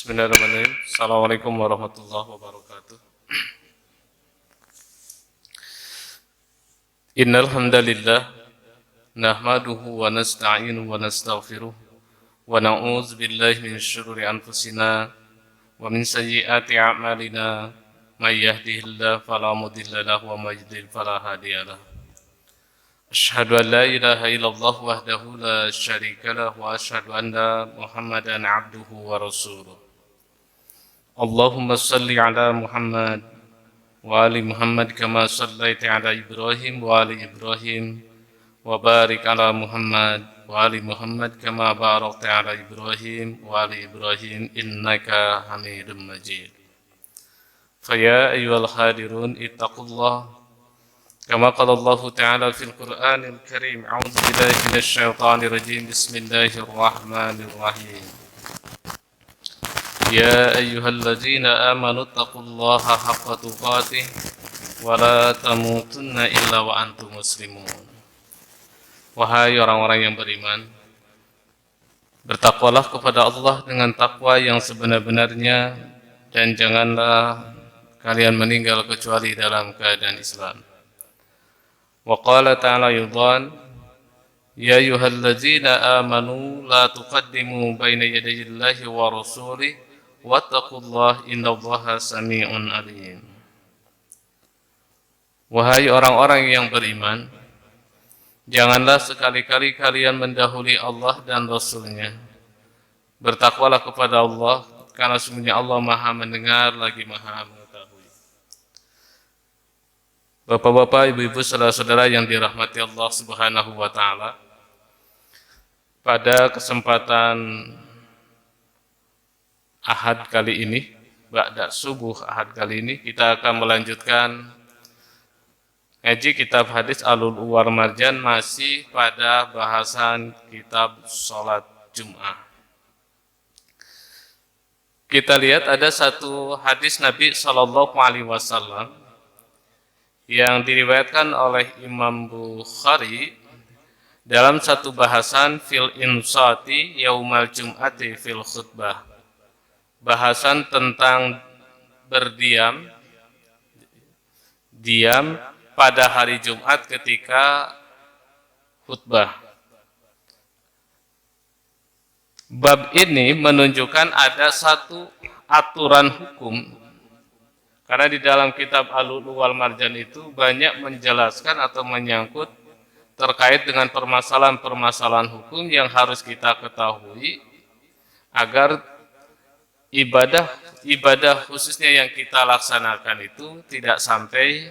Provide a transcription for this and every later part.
Bismillahirrahmanirrahim. Assalamualaikum warahmatullahi wabarakatuh. Innal hamdalillah nahmaduhu wa nasta'inuhu wa nastaghfiruh wa na'udzu billahi min syururi anfusina wa min sayyiati a'malina may yahdihillahu fala mudilla lahu wa may yudlil fala hadiyalah. Asyhadu an la ilaha illallah wahdahu la syarika lahu wa asyhadu anna Muhammadan 'abduhu wa rasuluh. Allahumma salli ala Muhammad wa ali Muhammad kama sallaita ala Ibrahim wa ali Ibrahim wa barik ala Muhammad wa ali Muhammad kama barakta ala Ibrahim wa ali Ibrahim innaka Hamidum Majid. Faya ayyuhal hadirun ittaqullah kama qala Allah Ta'ala fil Qur'anil Karim. A'udzu billahi minasy syaithanir rajim. Bismillahirrahmanirrahim. Ya ayyuhalladzina amanu taqullaha haqqa tuqatih wa la tamutunna illa wa antum muslimun. Wahai orang-orang yang beriman, bertakwalah kepada Allah dengan takwa yang sebenar-benarnya dan janganlah kalian meninggal kecuali dalam keadaan Islam. Wa qala ta'ala yudhan, ya ayyuhalladzina amanu la tuqaddimu baina yadayillahi wa rasulih wattaqullah innallaha sami'un alim. Wahai orang-orang yang beriman, janganlah sekali-kali kalian mendahului Allah dan Rasul-Nya. Bertakwalah kepada Allah, karena sesungguhnya Allah Maha mendengar lagi Maha mengetahui. Bapak-bapak, ibu-ibu, saudara-saudara yang dirahmati Allah Subhanahu wa taala. Pada kesempatan Ahad kali ini, ba'da subuh Ahad kali ini, kita akan melanjutkan ngaji kitab hadis Alul Uwar Marjan, masih pada bahasan kitab sholat Jum'ah. Kita lihat ada satu hadis Nabi SAW yang diriwayatkan oleh Imam Bukhari dalam satu bahasan fil insati yaumal jum'ati fil khutbah. Bahasan tentang berdiam pada hari Jumat ketika khutbah. Bab ini menunjukkan ada satu aturan hukum, karena di dalam kitab Al-Lu'lu' wal Marjan itu banyak menjelaskan atau menyangkut terkait dengan permasalahan-permasalahan hukum yang harus kita ketahui agar ibadah khususnya yang kita laksanakan itu tidak sampai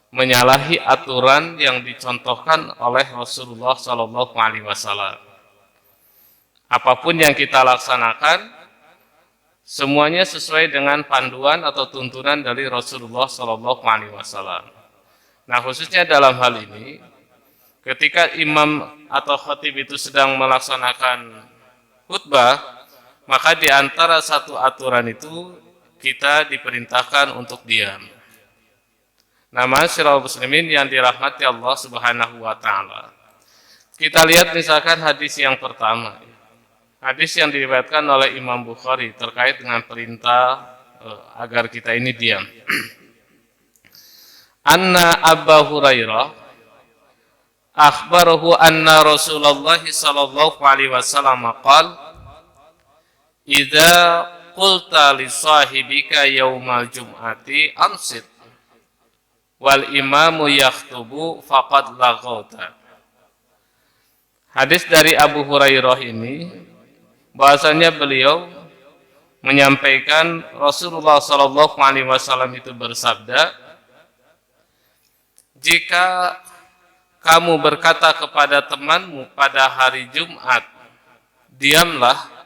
menyalahi aturan yang dicontohkan oleh Rasulullah SAW. Apapun yang kita laksanakan, semuanya sesuai dengan panduan atau tuntunan dari Rasulullah SAW. Nah, khususnya dalam hal ini, ketika imam atau khatib itu sedang melaksanakan khutbah, maka di antara satu aturan itu kita diperintahkan untuk diam. Nah, ma'asyiral muslimin yang dirahmati Allah Subhanahu wa taala. Kita lihat misalkan hadis yang pertama. Hadis yang diriwayatkan oleh Imam Bukhari terkait dengan perintah agar kita ini diam. Anna Abu Hurairah akhbarahu anna Rasulullah sallallahu alaihi wasallam qala idza qulta li sahibika yaumal jum'ati amsit wal imamu yakhtubu faqad laghauta. Hadis dari Abu Hurairah ini bahasanya beliau menyampaikan Rasulullah sallallahu alaihi wasallam itu bersabda, jika kamu berkata kepada temanmu pada hari Jumat, diamlah,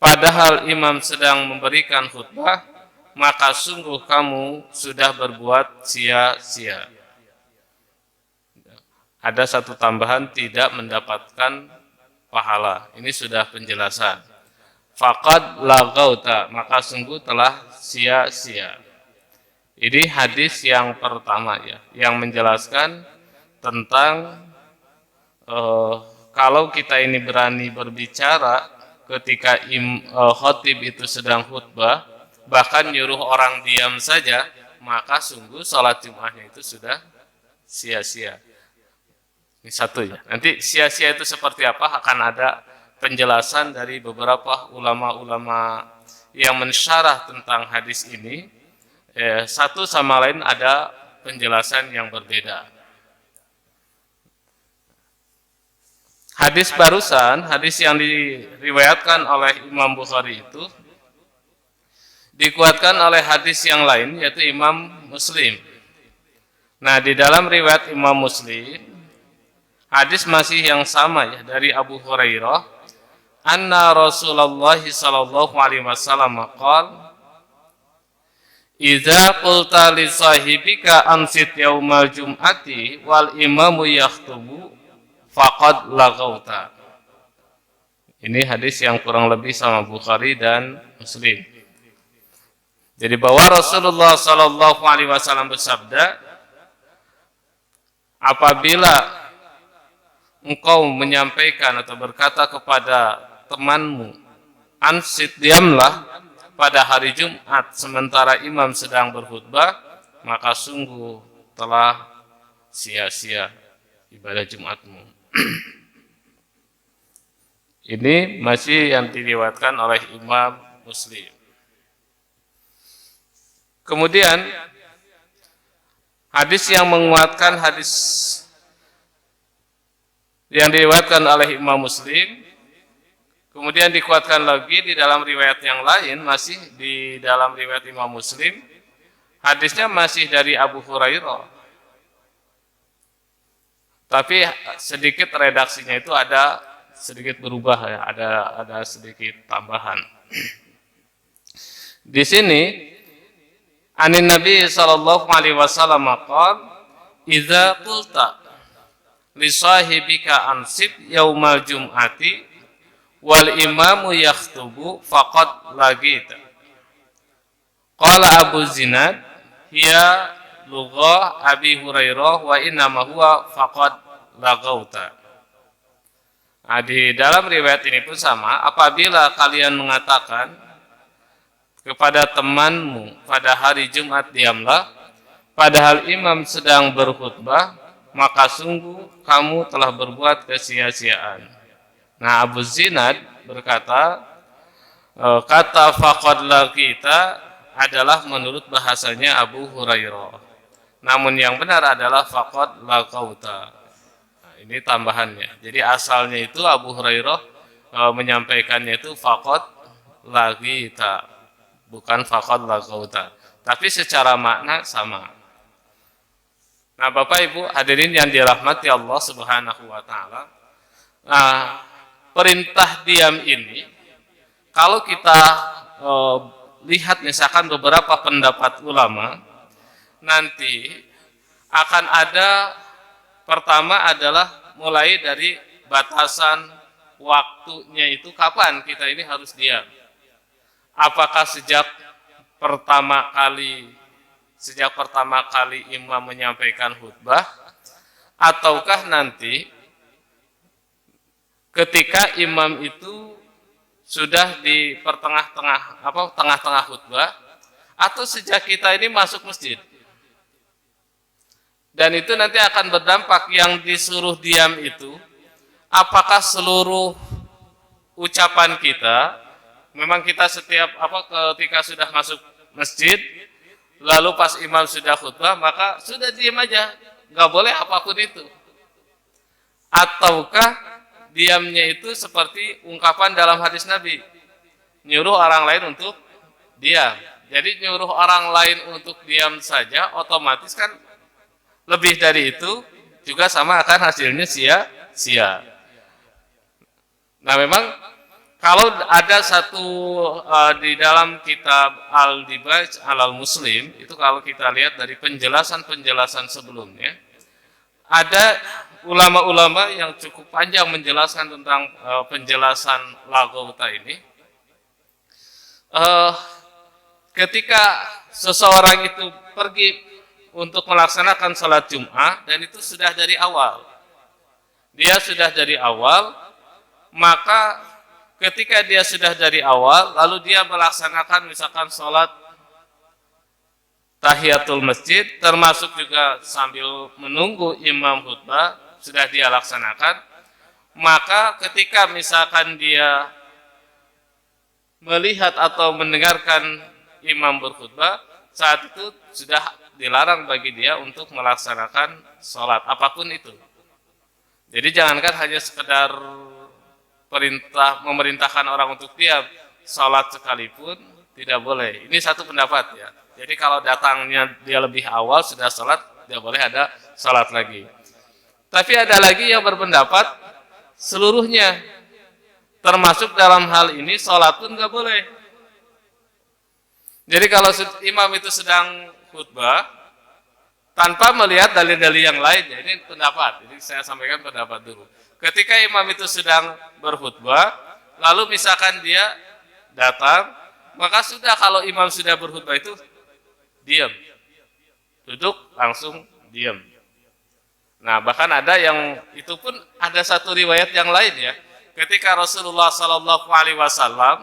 padahal imam sedang memberikan khutbah, maka sungguh kamu sudah berbuat sia-sia. Ada satu tambahan, tidak mendapatkan pahala. Ini sudah penjelasan. Faqad laghauta, maka sungguh telah sia-sia. Ini hadis yang pertama ya, yang menjelaskan tentang kalau kita ini berani berbicara ketika khotib itu sedang khutbah, bahkan nyuruh orang diam saja, maka sungguh sholat Jum'ahnya itu sudah sia-sia. Ini satu ya. Nanti sia-sia itu seperti apa akan ada penjelasan dari beberapa ulama-ulama yang mensyarah tentang hadis ini. Satu sama lain ada penjelasan yang berbeda. Hadis barusan, hadis yang diriwayatkan oleh Imam Bukhari itu dikuatkan oleh hadis yang lain, yaitu Imam Muslim. Nah, di dalam riwayat Imam Muslim, hadis masih yang sama ya, dari Abu Hurairah, anna Rasulullah sallallahu alaihi wasallam qala, idza qulta li sahibika ansit yaumal jum'ati wal imamu yakhthubu faqad laghauta. Ini hadis yang kurang lebih sama Bukhari dan Muslim. Jadi bahwa Rasulullah sallallahu alaihi wasallam bersabda, apabila engkau menyampaikan atau berkata kepada temanmu, ansit, diamlah pada hari Jumat sementara imam sedang berkhutbah, maka sungguh telah sia-sia ibadah Jumatmu. Ini masih yang diriwayatkan oleh Imam Muslim. Kemudian hadis yang menguatkan hadis yang diriwayatkan oleh Imam Muslim, kemudian dikuatkan lagi di dalam riwayat yang lain, masih di dalam riwayat Imam Muslim, hadisnya masih dari Abu Hurairah. Tapi sedikit redaksinya itu ada sedikit berubah ya, ada sedikit tambahan. Di sini anin Nabi sallallahu alaihi wasallam qala, idza qulta li sahibika ansit yaumal jum'ati wal imamu yakhtubu faqad lagita. Qala Abu Zinad, hiya lughah Abi Hurairah wa innama huwa faqad laghauta. Nah, di dalam riwayat ini pun sama, apabila kalian mengatakan kepada temanmu pada hari Jumat diamlah, padahal imam sedang berkhutbah, maka sungguh kamu telah berbuat kesia-siaan. Nah, Abu Zinad berkata, kata faqad laghita adalah menurut bahasanya Abu Hurairah. Namun yang benar adalah faqad laghauta. Nah, ini tambahannya. Jadi asalnya itu Abu Hurairah menyampaikannya itu faqad laghita, bukan faqad laghauta. Tapi secara makna sama. Nah, Bapak Ibu hadirin yang dirahmati Allah Subhanahu wa taala. Nah, perintah diam ini kalau kita lihat misalkan beberapa pendapat ulama, nanti akan ada, pertama adalah mulai dari batasan waktunya itu kapan kita ini harus diam. Apakah sejak pertama kali imam menyampaikan khutbah, ataukah nanti ketika imam itu sudah di tengah-tengah khutbah, atau sejak kita ini masuk masjid. Dan itu nanti akan berdampak, yang disuruh diam itu apakah seluruh ucapan kita, memang kita setiap ketika sudah masuk masjid, lalu pas imam sudah khutbah, maka sudah diam aja, nggak boleh apapun itu. Ataukah diamnya itu seperti ungkapan dalam hadis Nabi, nyuruh orang lain untuk diam. Jadi nyuruh orang lain untuk diam saja, otomatis kan lebih dari itu juga sama akan hasilnya sia-sia. Nah, memang kalau ada satu di dalam kitab Al-Dibaj Al-Muslim, itu kalau kita lihat dari penjelasan-penjelasan sebelumnya, ada ulama-ulama yang cukup panjang menjelaskan tentang penjelasan laghauta ini. Ketika seseorang itu pergi untuk melaksanakan salat Jum'ah, dan itu sudah dari awal, maka ketika dia sudah dari awal, lalu dia melaksanakan misalkan sholat tahiyatul masjid, termasuk juga sambil menunggu imam khutbah, sudah dia laksanakan, maka ketika misalkan dia melihat atau mendengarkan imam berkhutbah, saat itu sudah dilarang bagi dia untuk melaksanakan sholat, apapun itu. Jadi jangankan hanya sekedar memerintahkan orang untuk diam, sholat sekalipun tidak boleh. Ini satu pendapat ya. Jadi kalau datangnya dia lebih awal sudah sholat, tidak boleh ada sholat lagi. Tapi ada lagi yang berpendapat seluruhnya, termasuk dalam hal ini sholat pun nggak boleh. Jadi kalau imam itu sedang khutbah tanpa melihat dalil-dalil yang lain, ya ini pendapat. Jadi saya sampaikan pendapat dulu. Ketika imam itu sedang berkhutbah, lalu misalkan dia datang, maka sudah kalau imam sudah berkhutbah itu diam, duduk langsung diam. Nah bahkan ada yang itu pun ada satu riwayat yang lain ya. Ketika Rasulullah SAW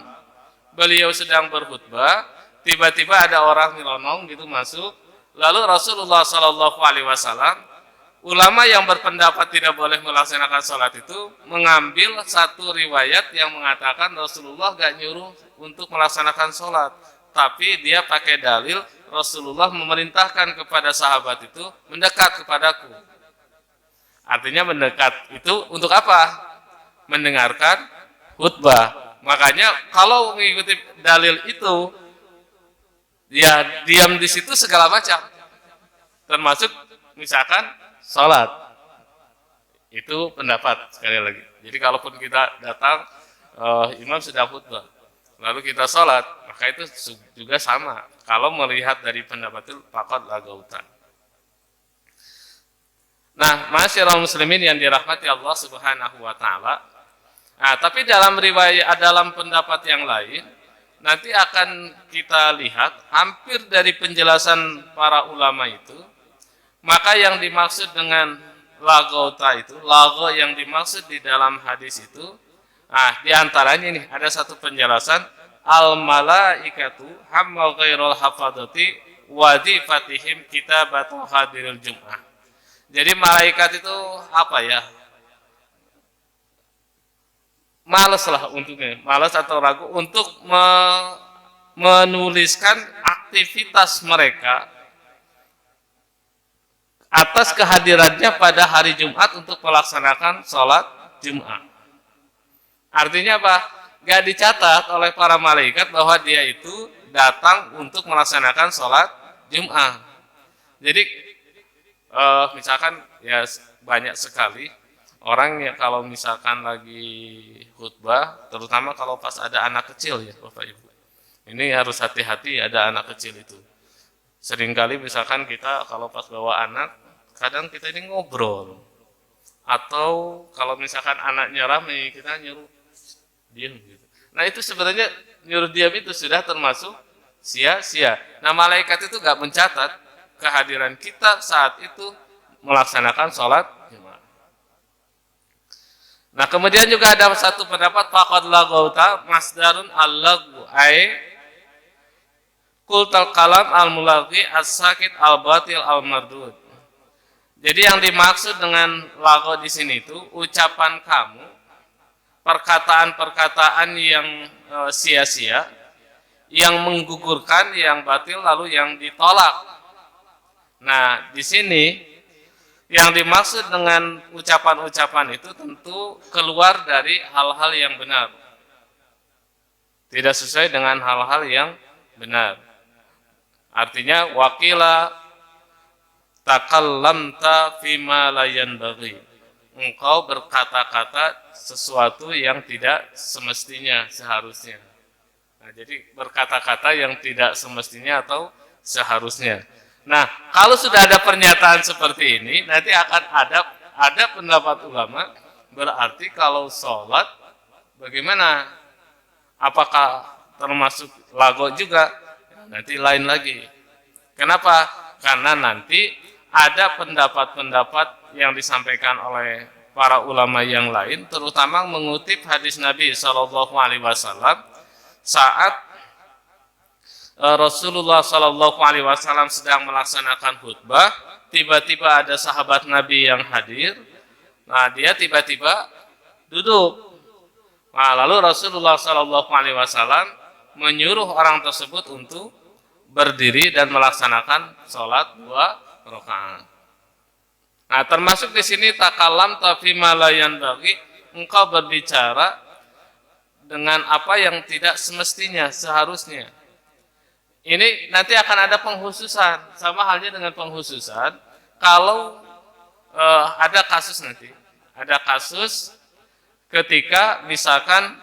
beliau sedang berkhutbah, tiba-tiba ada orang nyelonong gitu masuk. Lalu Rasulullah SAW, ulama yang berpendapat tidak boleh melaksanakan sholat itu mengambil satu riwayat yang mengatakan Rasulullah gak nyuruh untuk melaksanakan sholat, tapi dia pakai dalil Rasulullah memerintahkan kepada sahabat itu mendekat kepadaku. Artinya mendekat itu untuk apa? Mendengarkan khutbah. Makanya kalau mengikuti dalil itu, ya diam di situ segala macam, termasuk misalkan sholat. Itu pendapat sekali lagi. Jadi kalaupun kita datang, imam sudah khutbah, lalu kita sholat, maka itu juga sama. Kalau melihat dari pendapat itu, faqad lagauta. Nah, ma'asyiral muslimin yang dirahmati Allah Subhanahu wa taala. Nah, tapi dalam riwayat, dalam pendapat yang lain, nanti akan kita lihat hampir dari penjelasan para ulama itu, maka yang dimaksud dengan lagauta itu, lago yang dimaksud di dalam hadis itu, diantaranya ini ada satu penjelasan, al malaikatu hammal ghairul hafadati wadifatihim kitabatu hadiril jum'ah. Jadi malaikat itu apa ya? Malas lah untuknya, malas atau ragu untuk menuliskan aktivitas mereka atas kehadirannya pada hari Jumat untuk melaksanakan sholat Jumat. Artinya apa? Gak dicatat oleh para malaikat bahwa dia itu datang untuk melaksanakan sholat Jumat. Jadi misalkan ya banyak sekali orang yang kalau misalkan lagi khutbah, terutama kalau pas ada anak kecil ya Bapak Ibu. Ini harus hati-hati ada anak kecil itu. Seringkali misalkan kita kalau pas bawa anak, kadang kita ini ngobrol. Atau kalau misalkan anaknya ramai, kita nyuruh diam gitu. Nah itu sebenarnya nyuruh diam itu sudah termasuk sia-sia. Nah malaikat itu gak mencatat kehadiran kita saat itu melaksanakan sholat Jumat. Nah kemudian juga ada satu pendapat faqad lagauta masdarun al-lagwu ai kultal kalam al-mulaghi as-sakit al-batil al-mardud. Jadi yang dimaksud dengan lago di sini itu ucapan kamu, perkataan-perkataan yang sia-sia, yang menggugurkan, yang batil lalu yang ditolak. Nah, di sini yang dimaksud dengan ucapan-ucapan itu tentu keluar dari hal-hal yang benar. Tidak sesuai dengan hal-hal yang benar. Artinya wakila takallamta fima la yanbaghi. Engkau berkata-kata sesuatu yang tidak semestinya, seharusnya. Nah, jadi berkata-kata yang tidak semestinya atau seharusnya. Nah, kalau sudah ada pernyataan seperti ini, nanti akan ada pendapat ulama, berarti kalau sholat, bagaimana? Apakah termasuk lago juga? Nanti lain lagi. Kenapa? Karena nanti ada pendapat-pendapat yang disampaikan oleh para ulama yang lain, terutama mengutip hadis Nabi Shallallahu Alaihi Wasallam saat Rasulullah Shallallahu Alaihi Wasallam sedang melaksanakan khutbah, tiba-tiba ada sahabat Nabi yang hadir. Nah, dia tiba-tiba duduk. Nah, lalu Rasulullah Shallallahu Alaihi Wasallam menyuruh orang tersebut untuk berdiri dan melaksanakan sholat 2 rakaat. Nah, termasuk di sini takalam tapi malayan bagi engkau berbicara dengan apa yang tidak semestinya, seharusnya. Ini nanti akan ada penghususan, sama halnya dengan penghususan. Kalau ada kasus nanti, ada kasus ketika misalkan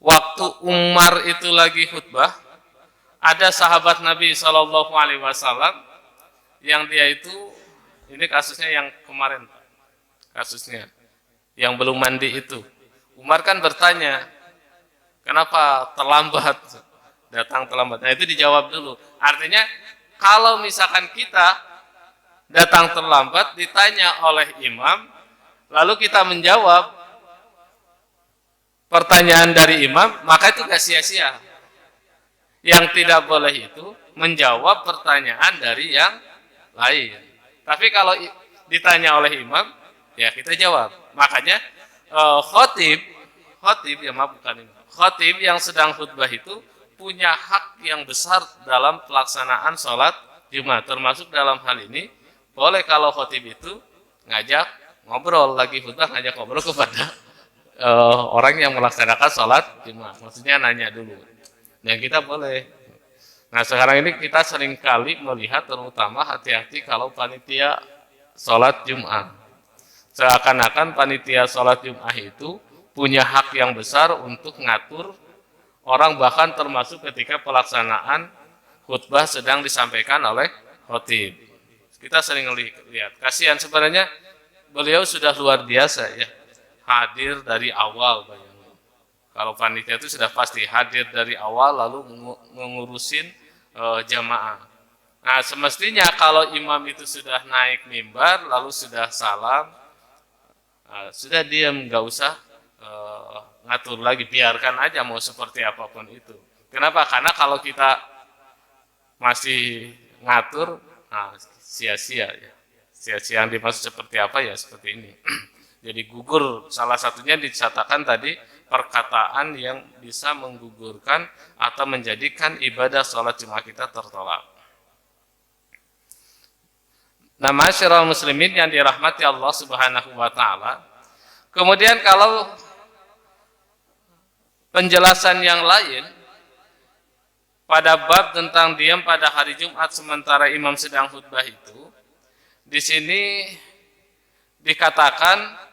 waktu Umar itu lagi khutbah, ada sahabat Nabi Shallallahu Alaihi Wasallam yang dia itu, ini kasusnya yang kemarin, kasusnya yang belum mandi itu. Umar kan bertanya, kenapa terlambat, datang terlambat. Nah, itu dijawab dulu. Artinya kalau misalkan kita datang terlambat ditanya oleh imam, lalu kita menjawab pertanyaan dari imam, maka itu gak sia-sia. Yang tidak boleh itu menjawab pertanyaan dari yang lain. Tapi kalau ditanya oleh imam, ya kita jawab. Makanya khotib ya maaf bukan imam, khotib yang sedang khutbah itu punya hak yang besar dalam pelaksanaan sholat Jumat. Termasuk dalam hal ini, boleh kalau khotib itu ngajak ngobrol, lagi khutbah ngajak ngobrol kepada orang yang melaksanakan sholat Jumat. Maksudnya nanya dulu. Yang kita boleh. Nah, sekarang ini kita sering kali melihat, terutama hati-hati kalau panitia sholat Jumat. Seakan-akan panitia sholat Jumat itu punya hak yang besar untuk ngatur orang, bahkan termasuk ketika pelaksanaan khutbah sedang disampaikan oleh khotib. Kita sering lihat, kasihan sebenarnya beliau sudah luar biasa ya, hadir dari awal. Kalau panitia itu sudah pasti hadir dari awal, lalu mengurusin jamaah. Nah, semestinya kalau imam itu sudah naik mimbar, lalu sudah salam, sudah diam, nggak usah ngatur lagi, biarkan aja mau seperti apapun itu. Kenapa? Karena kalau kita masih ngatur, nah, sia-sia ya. Sia-sia yang dimaksud seperti apa ya, seperti ini. Jadi gugur, salah satunya dikatakan tadi, perkataan yang bisa menggugurkan atau menjadikan ibadah sholat Jumat kita tertolak. Nah, masyarakat muslimin yang dirahmati Allah Subhanahu wa taala. Kemudian kalau penjelasan yang lain pada bab tentang diam pada hari Jumat sementara imam sedang khutbah itu, di sini dikatakan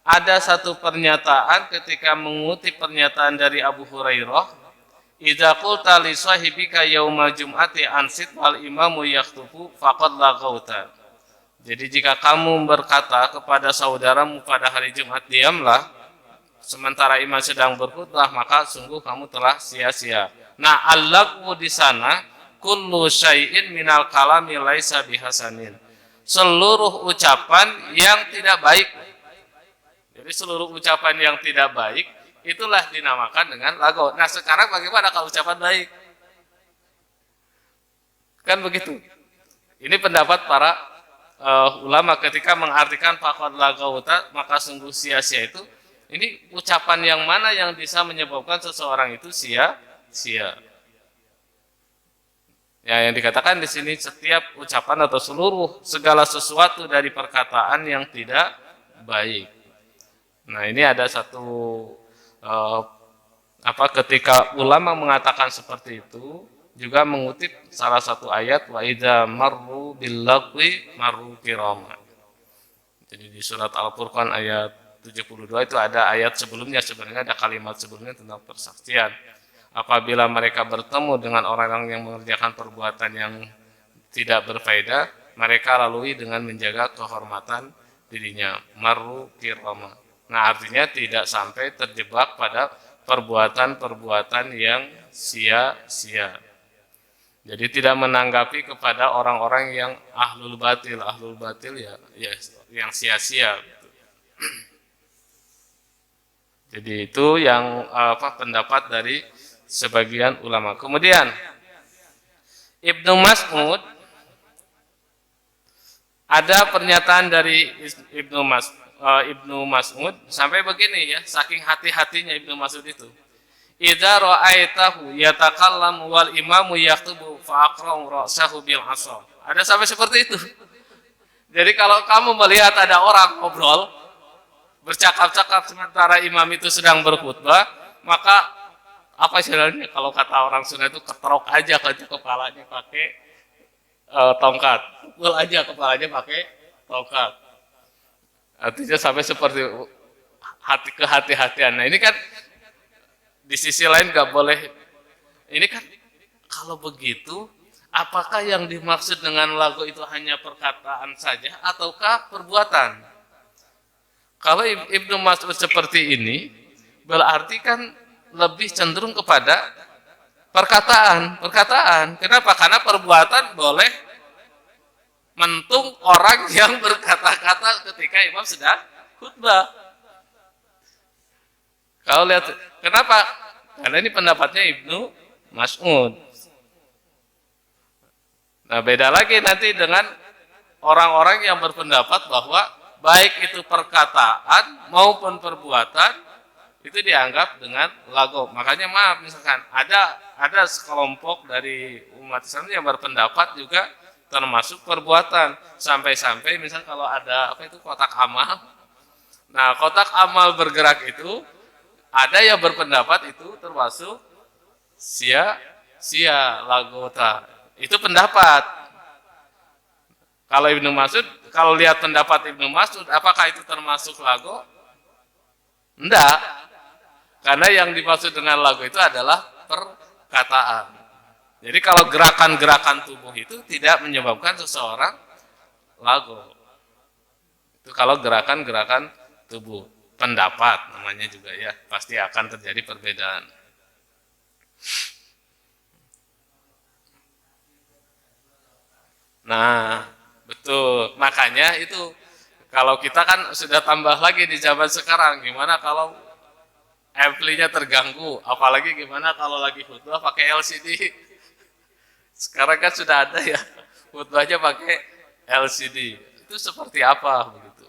ada satu pernyataan ketika mengutip pernyataan dari Abu Hurairah, "Idza qulta li sahibika yaumal jum'ati ansit wal imamu yakhtubu faqad laghauta." Jadi jika kamu berkata kepada saudaramu pada hari Jumat, diamlah sementara imam sedang berkhutbah, maka sungguh kamu telah sia-sia. Nah, al-lagwu di sana kullu syai'in minal kalami laisa bihasanin. Seluruh ucapan yang tidak baik. Jadi seluruh ucapan yang tidak baik itulah dinamakan dengan lagau. Nah, sekarang bagaimana kalau ucapan baik? Kan begitu. Ini pendapat para ulama ketika mengartikan faqad lagauta, maka sungguh sia-sia itu. Ini ucapan yang mana yang bisa menyebabkan seseorang itu sia-sia? Ya, yang dikatakan di sini setiap ucapan atau seluruh segala sesuatu dari perkataan yang tidak baik. Nah, ini ada satu ketika ulama mengatakan seperti itu, juga mengutip salah satu ayat, wa idza marru bil lagwi marru kirama. Jadi di surat Al-Furqan ayat 72 itu ada ayat sebelumnya, sebenarnya ada kalimat sebelumnya tentang persaksian. Apabila mereka bertemu dengan orang-orang yang mengerjakan perbuatan yang tidak berfaedah, mereka lalui dengan menjaga kehormatan dirinya. Marru kirama. Nah, artinya tidak sampai terjebak pada perbuatan-perbuatan yang sia-sia. Jadi tidak menanggapi kepada orang-orang yang ahlul batil ya, yang sia-sia. Jadi itu yang pendapat dari sebagian ulama. Kemudian Ibnu Mas'ud, ada pernyataan dari Ibnu Mas'ud sampai begini ya, saking hati-hatinya Ibnu Mas'ud itu. Idza ra'aitahu yatakallamu wal imamu yaktubu fa'aqra'u ra'sahu bil 'asha. Ada sampai seperti itu. Jadi kalau kamu melihat ada orang ngobrol, bercakap-cakap sementara imam itu sedang berkhutbah, maka apa istilahnya kalau kata orang Sunda itu keterok aja kepalanya pakai tongkat. Pukul aja kepalanya pakai tongkat. Artinya sampai seperti kehati-hatian. Nah, ini kan di sisi lain nggak boleh. Ini kan kalau begitu, apakah yang dimaksud dengan lagu itu hanya perkataan saja ataukah perbuatan? Kalau Ibnu Mas'ud seperti ini, berarti kan lebih cenderung kepada perkataan. Kenapa? Karena perbuatan boleh mentung orang yang berkata-kata ketika imam sedang khutbah. Kalau lihat, kenapa? Karena ini pendapatnya Ibnu Mas'ud. Nah, beda lagi nanti dengan orang-orang yang berpendapat bahwa baik itu perkataan maupun perbuatan itu dianggap dengan lagu. Makanya maaf, misalkan ada sekelompok dari umat Islam yang berpendapat juga termasuk perbuatan. Sampai-sampai misal kalau ada kotak amal. Nah, kotak amal bergerak itu ada yang berpendapat itu termasuk sia lagota. Itu pendapat. Kalau Ibnu Mas'ud, kalau lihat pendapat Ibnu Mas'ud, apakah itu termasuk lagu? Enggak. Karena yang dimaksud dengan lagu itu adalah perkataan. Jadi kalau gerakan-gerakan tubuh itu tidak menyebabkan seseorang lagu. Itu kalau gerakan-gerakan tubuh. Pendapat namanya juga ya, pasti akan terjadi perbedaan. Nah, betul. Makanya itu kalau kita kan sudah tambah lagi di zaman sekarang, gimana kalau amplinya terganggu, apalagi gimana kalau lagi khutbah pakai LCD. Sekarang kan sudah ada ya, khutbahnya pakai LCD. Itu seperti apa begitu?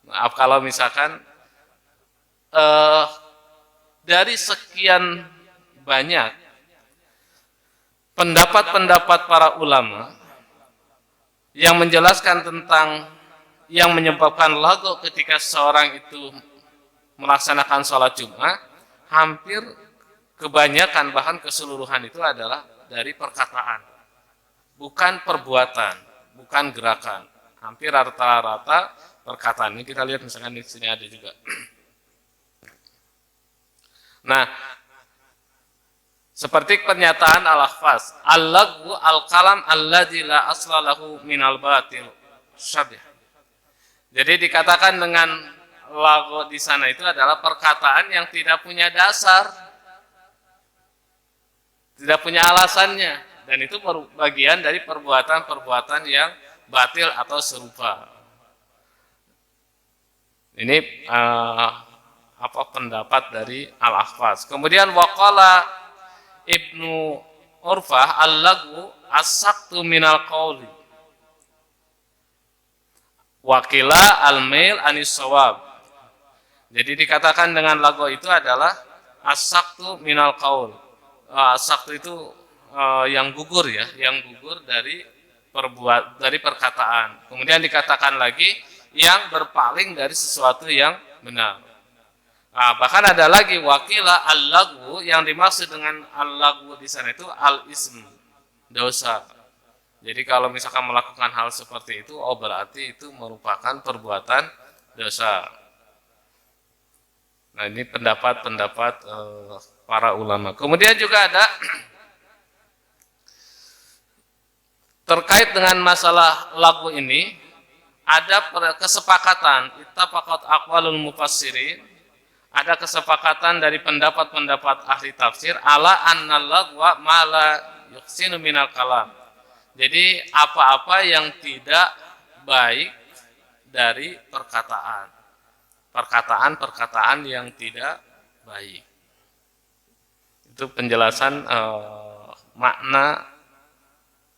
Maaf kalau misalkan dari sekian banyak pendapat-pendapat para ulama yang menjelaskan tentang yang menyebabkan lagu ketika seorang itu melaksanakan sholat Jumat, hampir kebanyakan bahkan keseluruhan itu adalah dari perkataan, bukan perbuatan, bukan gerakan. Hampir rata-rata perkataan. Ini kita lihat misalkan di sini ada juga. Nah, seperti pernyataan al-Akhfas, al-lagwu al-kalam alladzi la asla lahu minal batil syabih. Jadi dikatakan dengan lagu di sana itu adalah perkataan yang tidak punya dasar, tidak punya alasannya, dan itu bagian dari perbuatan-perbuatan yang batil atau serupa. Ini pendapat dari Al-Akhfas. Kemudian waqala Ibnu Urfah al-lagwu as-saktu minal qawli. Wakila al-mail anis shawab. Jadi dikatakan dengan lagu itu adalah as-saktu minal qaul. As-saktu itu yang gugur ya, yang gugur dari perkataan. Kemudian dikatakan lagi yang berpaling dari sesuatu yang benar. Bahkan ada lagi wakila al-lagwu, yang dimaksud dengan al-lagwu di sana itu al-ism, dosa. Jadi kalau misalkan melakukan hal seperti itu, berarti itu merupakan perbuatan dosa. Nah, ini pendapat-pendapat para ulama. Kemudian juga ada terkait dengan masalah lagu ini, ada kesepakatan ittafaqat aqwalul mufassirin, ada kesepakatan dari pendapat-pendapat ahli tafsir ala annal lagwa ma la yuhsinu minal kalam. Jadi apa-apa yang tidak baik dari perkataan. Perkataan-perkataan yang tidak baik. Itu penjelasan makna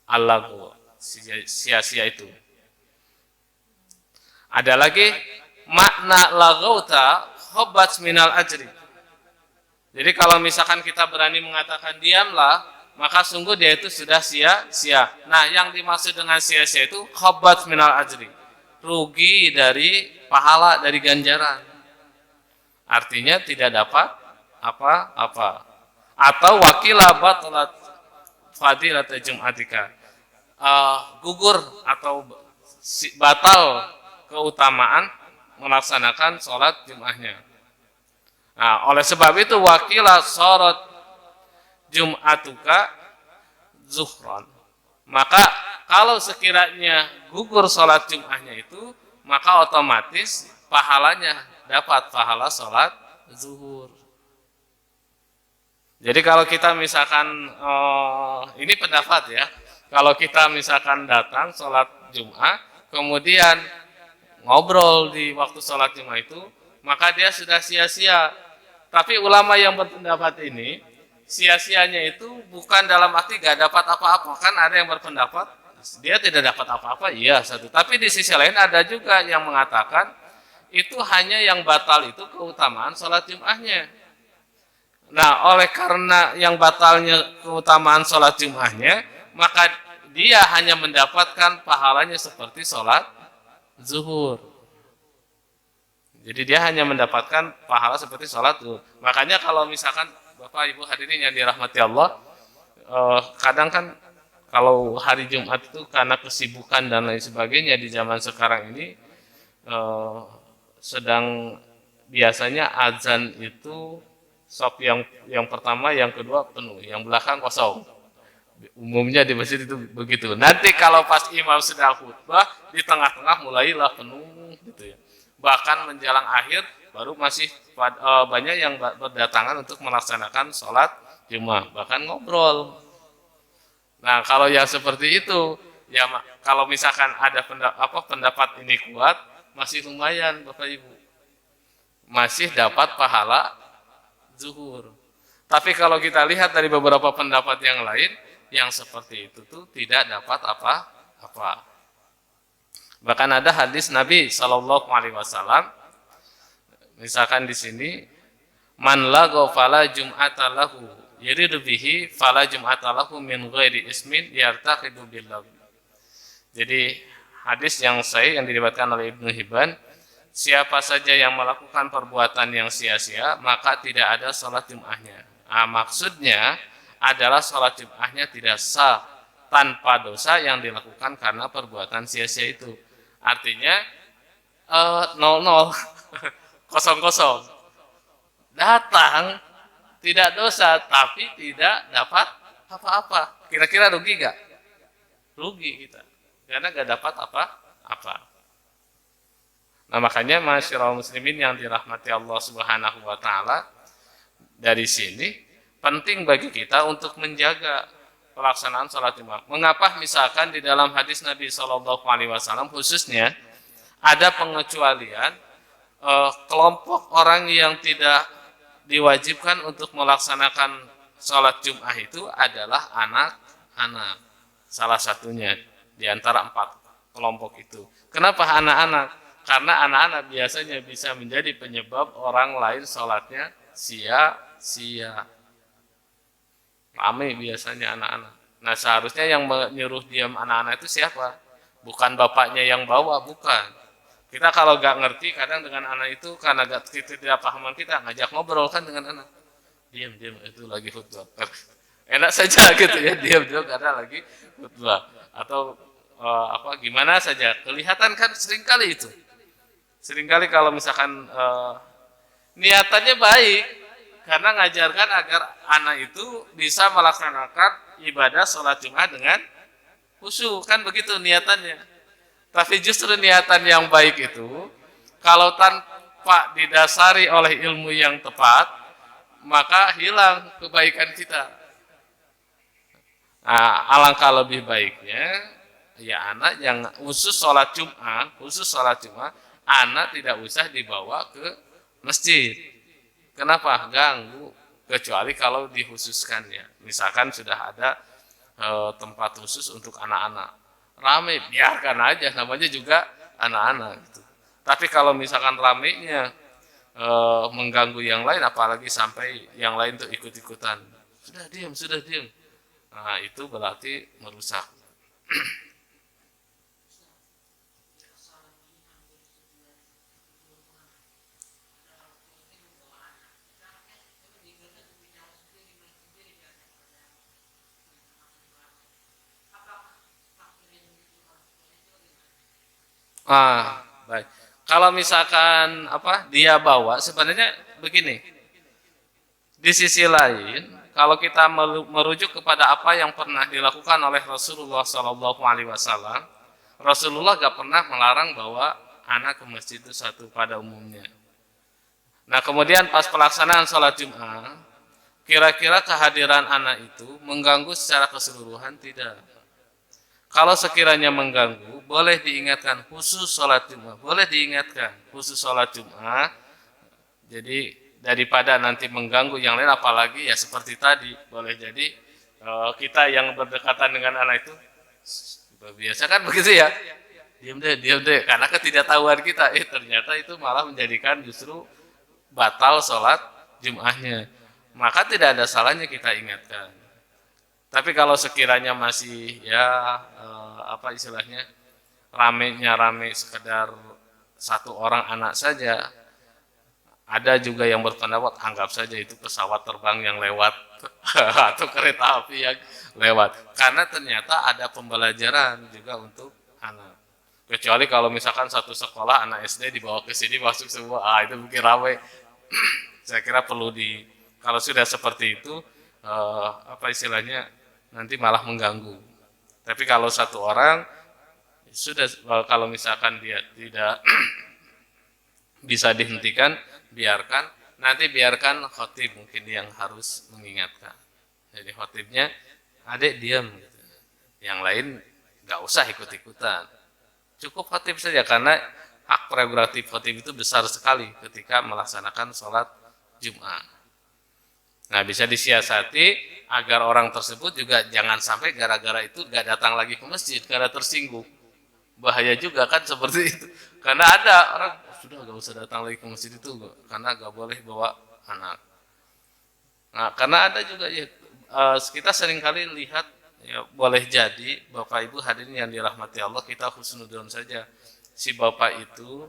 al-laghu, sia-sia itu. Ada lagi makna laghauta khabat minal ajri. Jadi kalau misalkan kita berani mengatakan diamlah, maka sungguh dia itu sudah sia-sia. Nah, yang dimaksud dengan sia-sia itu khabat minal ajri. Rugi dari pahala, dari ganjaran. Artinya tidak dapat apa-apa. Atau wakilah batalat fadilat jum'atika. Gugur atau batal keutamaan melaksanakan sholat Jum'ahnya. Nah, oleh sebab itu wakilah sholat Jum'atuka zuhran. Maka kalau sekiranya gugur sholat Jum'ahnya itu, maka otomatis pahalanya dapat pahala sholat zuhur. Jadi kalau kita misalkan, ini pendapat ya, kalau kita misalkan datang sholat Jum'ah, kemudian ngobrol di waktu sholat Jum'ah itu, maka dia sudah sia-sia. Tapi ulama yang berpendapat ini, sia-sianya itu bukan dalam arti gak dapat apa-apa. Kan ada yang berpendapat, dia tidak dapat apa-apa, iya satu. Tapi di sisi lain ada juga yang mengatakan, itu hanya yang batal itu keutamaan sholat Jum'ahnya. Nah, oleh karena yang batalnya keutamaan sholat Jum'ahnya, maka dia hanya mendapatkan pahalanya seperti sholat zuhur. Jadi dia hanya mendapatkan pahala seperti sholat zuhur. Makanya kalau misalkan Bapak Ibu hadirin yang dirahmati Allah, kadang kan kalau hari Jumat itu karena kesibukan dan lain sebagainya di zaman sekarang ini, sedang biasanya azan itu sop yang pertama, yang kedua penuh, yang belakang kosong. Umumnya di masjid itu begitu. Nanti kalau pas imam sedang khutbah, di tengah-tengah mulailah penuh gitu ya. Bahkan menjelang akhir baru masih banyak yang berdatangan untuk melaksanakan sholat Jumat, bahkan ngobrol. Nah, kalau yang seperti itu, ya kalau misalkan ada pendapat ini kuat, masih lumayan Bapak Ibu. Masih dapat pahala zuhur. Tapi kalau kita lihat dari beberapa pendapat yang lain, yang seperti itu tuh tidak dapat apa-apa. Bahkan ada hadis Nabi Shallallahu Alaihi Wasallam, misalkan di sini, man lago fala jum'ata lahu, yuridu bihi fala jum'ata lahu min ghairi ismin yartaqidu billah. Jadi hadis yang sahih yang diriwayatkan oleh Ibnu Hibban, siapa saja yang melakukan perbuatan yang sia-sia, maka tidak ada sholat Jum'ahnya. Nah, maksudnya adalah sholat Jum'ahnya tidak sah tanpa dosa yang dilakukan karena perbuatan sia-sia itu. Artinya 00 kosong. Datang tidak dosa tapi tidak dapat apa-apa. Kira-kira rugi gak? Rugi kita. Karena gak dapat apa-apa. Nah, makanya masyarakat muslimin yang dirahmati Allah Subhanahu wa taala, dari sini penting bagi kita untuk menjaga pelaksanaan sholat Jumat. Mengapa misalkan di dalam hadis Nabi Shallallahu Alaihi Wasallam khususnya ada pengecualian kelompok orang yang tidak diwajibkan untuk melaksanakan sholat Jumat itu adalah anak-anak. Salah satunya di antara 4 kelompok itu. Kenapa anak-anak? Karena anak-anak biasanya bisa menjadi penyebab orang lain sholatnya sia-sia. Ramai biasanya anak-anak. Nah, seharusnya yang menyuruh diam anak-anak itu siapa? Bukan bapaknya yang bawa, bukan. Kita kalau gak ngerti, kadang dengan anak itu, karena gak tidak pahaman kita, ngajak ngobrol kan dengan anak. Diam, itu lagi khutbah. Enak saja gitu ya, diam karena lagi khutbah. Atau gimana saja. Kelihatan kan seringkali itu. Seringkali kalau misalkan niatannya baik, karena ngajarkan agar anak itu bisa melaksanakan ibadah sholat Jumat dengan khusyuk, kan begitu niatannya. Tapi justru niatan yang baik itu, kalau tanpa didasari oleh ilmu yang tepat, maka hilang kebaikan kita. Nah, alangkah lebih baiknya ya anak yang khusus sholat Jumat, anak tidak usah dibawa ke masjid. Kenapa? Ganggu. Kecuali kalau dikhususkan ya. Misalkan sudah ada tempat khusus untuk anak-anak. Rame, biarkan aja, namanya juga anak-anak gitu. Tapi kalau misalkan ramenya mengganggu yang lain, apalagi sampai yang lain tuh ikut-ikutan. Sudah diam, sudah diam. Nah, itu berarti merusak. Baik. Kalau misalkan apa dia bawa, sebenarnya begini. Di sisi lain, kalau kita merujuk kepada apa yang pernah dilakukan oleh Rasulullah Shallallahu Alaihi Wasallam, Rasulullah gak pernah melarang bawa anak ke masjid itu satu pada umumnya. Nah, kemudian pas pelaksanaan sholat Jumat, kira-kira kehadiran anak itu mengganggu secara keseluruhan tidak? Kalau sekiranya mengganggu, boleh diingatkan khusus sholat Jumat, boleh diingatkan khusus sholat Jumat. Jadi daripada nanti mengganggu yang lain, apalagi ya seperti tadi, boleh jadi kita yang berdekatan dengan anak itu biasa kan begitu ya, diam deh, karena ketidaktahuan kita, ternyata itu malah menjadikan justru batal sholat Jumatnya. Maka tidak ada salahnya kita ingatkan. Tapi kalau sekiranya masih ya apa istilahnya ramenya rame sekedar satu orang anak saja, ada juga yang berpendapat anggap saja itu pesawat terbang yang lewat atau kereta api yang lewat. Karena ternyata ada pembelajaran juga untuk anak. Kecuali kalau misalkan satu sekolah anak SD dibawa ke sini masuk semua, itu mungkin ramai. Saya kira perlu kalau sudah seperti itu apa istilahnya nanti malah mengganggu. Tapi kalau satu orang sudah, kalau misalkan dia tidak bisa dihentikan, biarkan khotib mungkin yang harus mengingatkan. Jadi khotibnya, adik diam, gitu. Yang lain nggak usah ikut-ikutan. Cukup khotib saja karena hak prerogatif khotib itu besar sekali ketika melaksanakan sholat Jumat. Nah, bisa disiasati agar orang tersebut juga jangan sampai gara-gara itu gak datang lagi ke masjid karena tersinggung. Bahaya juga kan seperti itu. Karena ada orang sudah gak usah datang lagi ke masjid itu karena gak boleh bawa anak. Nah, karena ada juga ya kita seringkali lihat ya, boleh jadi Bapak Ibu hadirin yang dirahmati Allah, kita husnudzon saja. Si bapak itu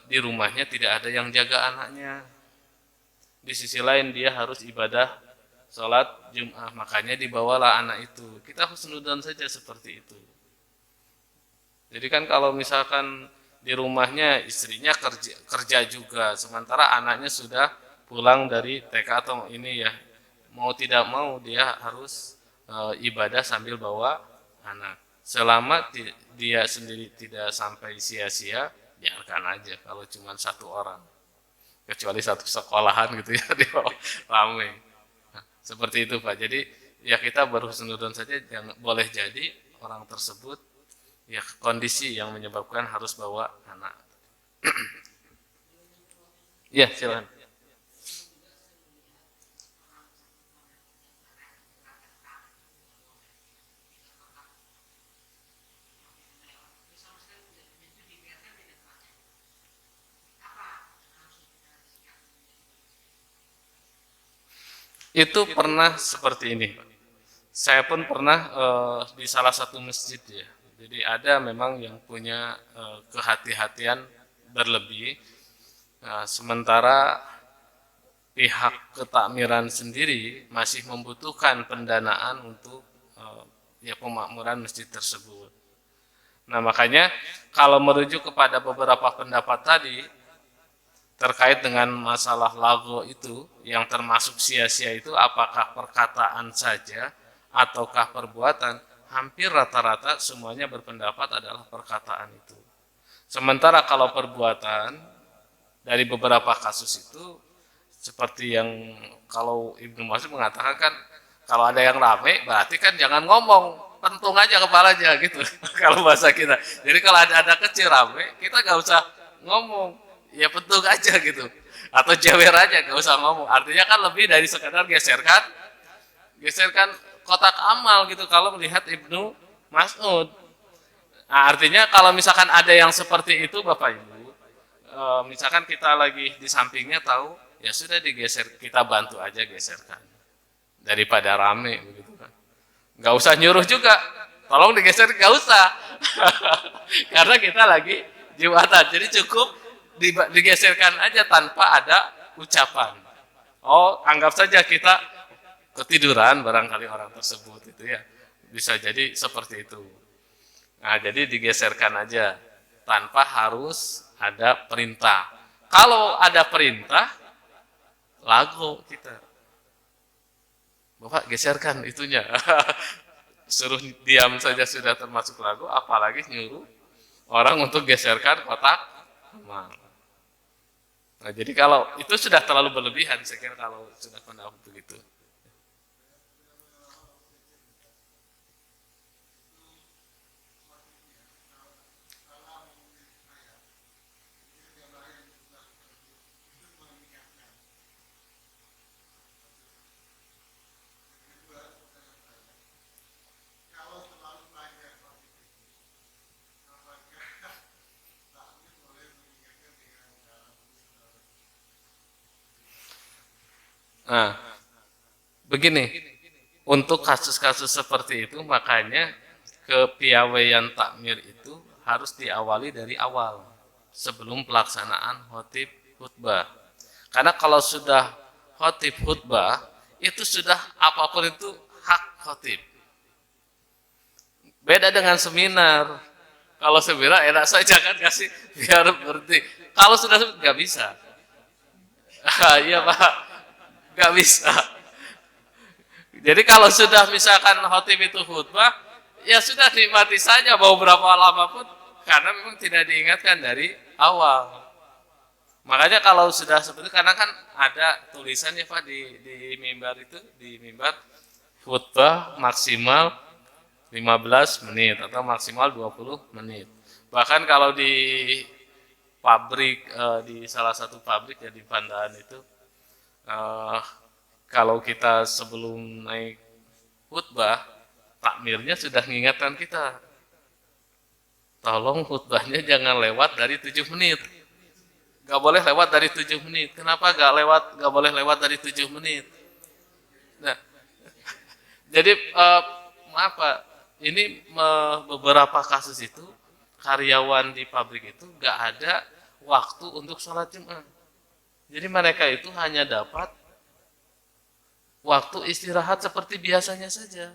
di rumahnya tidak ada yang jaga anaknya. Di sisi lain dia harus ibadah sholat Jum'ah, makanya dibawalah anak itu. Kita husnudzon saja seperti itu. Jadi kan kalau misalkan di rumahnya istrinya kerja juga, sementara anaknya sudah pulang dari TK atau ini ya, mau tidak mau dia harus ibadah sambil bawa anak. Selama dia sendiri tidak sampai sia-sia, biarkan aja kalau cuma satu orang. Kecuali satu sekolahan gitu ya, di ramai. Nah, seperti itu Pak. Jadi ya kita berhusnudzon saja, jangan boleh jadi orang tersebut ya kondisi yang menyebabkan harus bawa anak. Ya silakan. Itu pernah seperti ini. Saya pun pernah di salah satu masjid ya. Jadi ada memang yang punya kehati-hatian berlebih. Nah, sementara pihak ketakmiran sendiri masih membutuhkan pendanaan untuk ya pemakmuran masjid tersebut. Nah, makanya kalau merujuk kepada beberapa pendapat tadi terkait dengan masalah lago itu yang termasuk sia-sia itu, apakah perkataan saja ataukah perbuatan, hampir rata-rata semuanya berpendapat adalah perkataan itu. Sementara kalau perbuatan dari beberapa kasus itu seperti yang kalau Ibnu Mas'ud mengatakan kan Kalau ada yang rame, berarti kan jangan ngomong, pentung aja kepalanya gitu. Kalau bahasa kita. Jadi kalau ada anak kecil rame, kita nggak usah ngomong, ya pentung aja gitu. Atau jewer aja, nggak usah ngomong. Artinya kan lebih dari sekedar geserkan kotak amal gitu. Kalau melihat Ibnu Mas'ud. Nah, artinya kalau misalkan ada yang seperti itu, Bapak Ibu, misalkan kita lagi di sampingnya tahu, ya sudah digeser, kita bantu aja geserkan daripada rame begitu kan. Nggak usah nyuruh juga, tolong digeser, nggak usah. Karena kita lagi Jumatan, jadi cukup digeserkan aja tanpa ada ucapan. Oh, anggap saja kita ketiduran barangkali orang tersebut itu ya, bisa jadi seperti itu. Nah, jadi digeserkan aja tanpa harus ada perintah. Kalau ada perintah, lagu kita. Bapak geserkan itunya. Suruh diam saja sudah termasuk lagu, apalagi nyuruh orang untuk geserkan kotak amal. Nah, jadi kalau itu sudah terlalu berlebihan, saya kira kalau sudah pendapat begitu. Nah, begini, untuk kasus-kasus seperti itu makanya kepiawaian takmir itu harus diawali dari awal sebelum pelaksanaan khotib khutbah. Karena kalau sudah khotib khutbah itu sudah apapun itu hak khotib. Beda dengan seminar. Kalau seminar enak saja kan kasih biar berhenti. Kalau sudah nggak bisa. Iya Pak, nggak bisa. Jadi kalau sudah misalkan khotib itu khutbah, ya sudah nikmati saja mau berapa lama pun, karena memang tidak diingatkan dari awal. Makanya kalau sudah seperti itu, karena kan ada tulisan ya Pak di mimbar itu, di mimbar khutbah maksimal 15 menit atau maksimal 20 menit. Bahkan kalau di pabrik, di salah satu pabrik ya di Pandaan itu, kalau kita sebelum naik khutbah, takmirnya sudah mengingatkan kita, tolong khutbahnya jangan lewat dari 7 menit. Gak boleh lewat dari 7 menit. Kenapa gak boleh lewat dari 7 menit? Nah, jadi maaf Pak, ini beberapa kasus itu karyawan di pabrik itu gak ada waktu untuk sholat Jumat. Jadi mereka itu hanya dapat waktu istirahat seperti biasanya saja.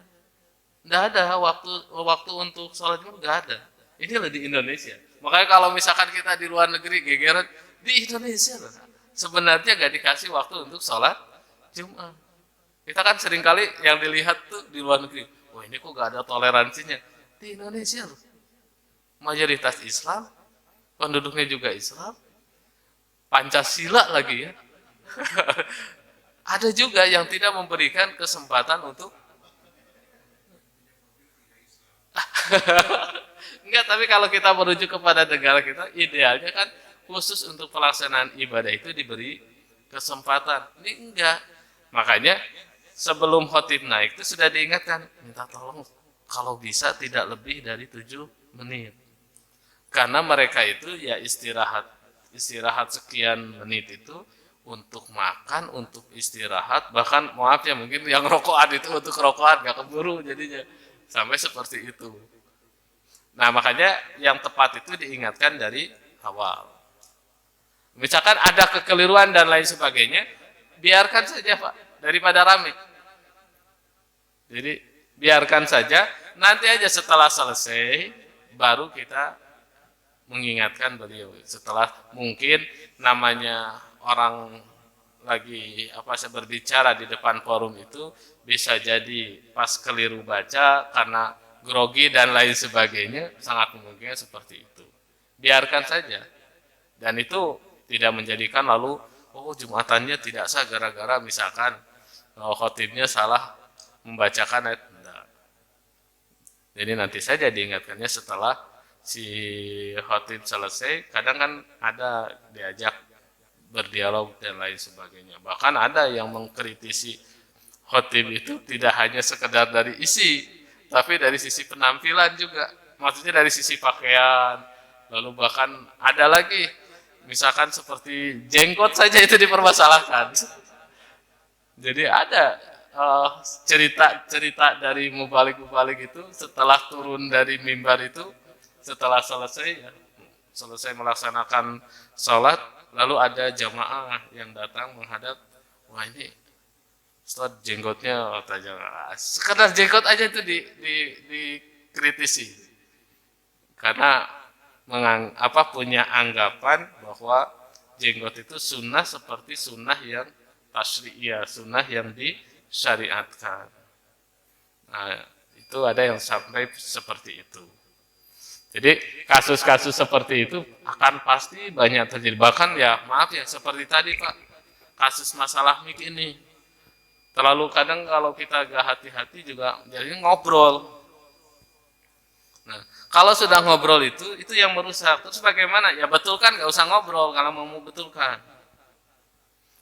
Tidak ada waktu untuk sholat Jumat, nggak ada. Inilah di Indonesia. Makanya kalau misalkan kita di luar negeri gegeran, di Indonesia sebenarnya nggak dikasih waktu untuk sholat Jumat. Kita kan seringkali yang dilihat tuh di luar negeri, wah ini kok nggak ada toleransinya. Di Indonesia loh, mayoritas Islam, penduduknya juga Islam, Pancasila lagi ya. Ada juga yang tidak memberikan kesempatan untuk enggak, tapi kalau kita merujuk kepada negara kita, idealnya kan khusus untuk pelaksanaan ibadah itu diberi kesempatan. Ini enggak. Makanya sebelum khotib naik itu sudah diingatkan, minta tolong kalau bisa tidak lebih dari 7 menit. Karena mereka itu ya istirahat sekian menit itu untuk makan, untuk istirahat, bahkan maaf ya mungkin yang rokokan itu untuk rokokan, gak keburu jadinya. Sampai seperti itu. Nah makanya yang tepat itu diingatkan dari awal. Misalkan ada kekeliruan dan lain sebagainya, biarkan saja Pak, daripada rame. Jadi biarkan saja, nanti aja setelah selesai, baru kita mengingatkan beliau. Setelah mungkin namanya orang lagi berbicara di depan forum itu bisa jadi pas keliru baca karena grogi dan lain sebagainya, sangat mungkin seperti itu. Biarkan saja. Dan itu tidak menjadikan lalu Jumatannya tidak sah gara-gara misalkan khotibnya salah membacakan ayat. Enggak. Jadi nanti saja diingatkannya setelah si khotib selesai. Kadang kan ada diajak berdialog dan lain sebagainya. Bahkan ada yang mengkritisi khotib itu tidak hanya sekedar dari isi, tapi dari sisi penampilan juga. Maksudnya dari sisi pakaian. Lalu bahkan ada lagi, misalkan seperti jenggot saja itu dipermasalahkan. Jadi ada cerita-cerita dari mubalik-mubalik itu setelah turun dari mimbar itu, setelah selesai melaksanakan sholat, lalu ada jamaah yang datang menghadap, wah ini Ustaz jenggotnya sekedar jenggot aja itu dikritisi karena punya anggapan bahwa jenggot itu sunnah seperti sunnah yang tasyri'iyah, sunnah yang disyariatkan. Nah, itu ada yang sampai seperti itu. Jadi kasus-kasus seperti itu akan pasti banyak terjadi. Bahkan ya maaf ya seperti tadi Pak, kasus masalah mik ini. Terlalu kadang kalau kita gak hati-hati juga jadi ngobrol. Nah, kalau sudah ngobrol itu yang merusak. Terus bagaimana? Ya betulkan, gak usah ngobrol kalau mau betulkan.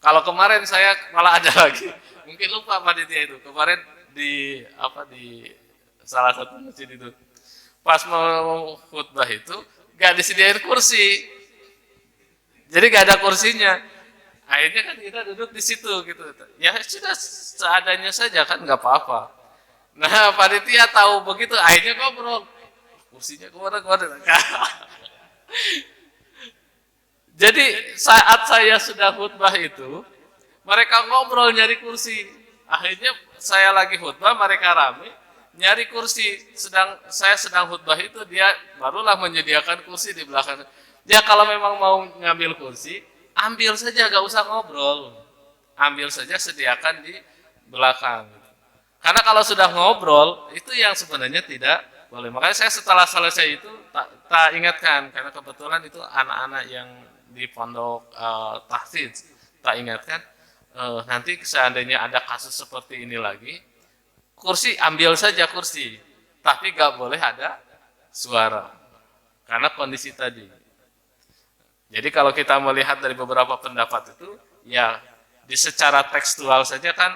Kalau kemarin saya malah ada lagi, mungkin lupa panitia itu. Kemarin di salah satu masjid itu, pas mau khutbah itu gak disediain kursi, jadi gak ada kursinya. Akhirnya kan kita duduk di situ gitu. Ya sudah seadanya saja kan nggak apa-apa. Nah panitia tahu begitu, akhirnya ngobrol. Kursinya kemana? Jadi saat saya sudah khutbah itu, mereka ngobrol nyari kursi. Akhirnya saya lagi khutbah, mereka rame nyari kursi. Saya sedang khutbah itu, dia barulah menyediakan kursi di belakang. Ya kalau memang mau ngambil kursi, ambil saja, gak usah ngobrol. Ambil saja, sediakan di belakang. Karena kalau sudah ngobrol, itu yang sebenarnya tidak boleh. Makanya saya setelah selesai itu tak ingatkan, karena kebetulan itu anak-anak yang di pondok tahfidz, tak ingatkan, nanti seandainya ada kasus seperti ini lagi, kursi ambil saja kursi, tapi gak boleh ada suara, karena kondisi tadi. Jadi kalau kita melihat dari beberapa pendapat itu, ya di secara tekstual saja kan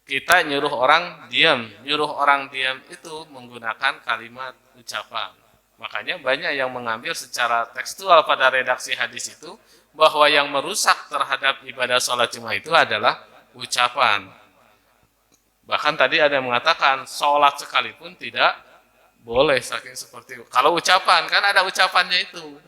kita nyuruh orang diam itu menggunakan kalimat ucapan. Makanya banyak yang mengambil secara tekstual pada redaksi hadis itu bahwa yang merusak terhadap ibadah sholat Jumat itu adalah ucapan. Bahkan tadi ada yang mengatakan sholat sekalipun tidak boleh saking seperti itu. Kalau ucapan kan ada ucapannya itu.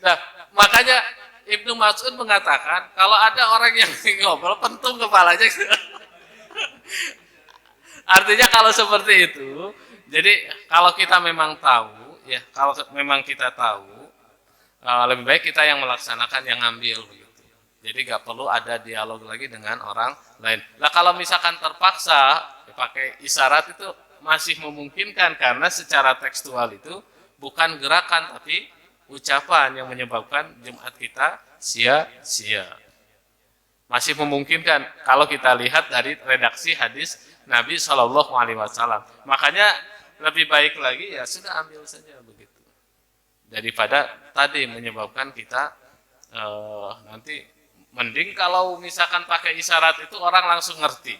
Nah, makanya Ibnu Mas'ud mengatakan kalau ada orang yang ngobrol pentung kepalanya. Artinya kalau seperti itu, jadi kalau kita memang tahu, ya kalau memang kita tahu, lebih baik kita yang melaksanakan, yang ngambil begitu. Jadi gak perlu ada dialog lagi dengan orang lain. Nah kalau misalkan terpaksa pakai isyarat itu masih memungkinkan karena secara tekstual itu bukan gerakan tapi ucapan yang menyebabkan Jumat kita sia-sia. Masih memungkinkan kalau kita lihat dari redaksi hadis Nabi Shallallahu Alaihi Wasallam. Makanya lebih baik lagi ya sudah ambil saja begitu daripada tadi menyebabkan kita nanti mending kalau misalkan pakai isyarat itu orang langsung ngerti.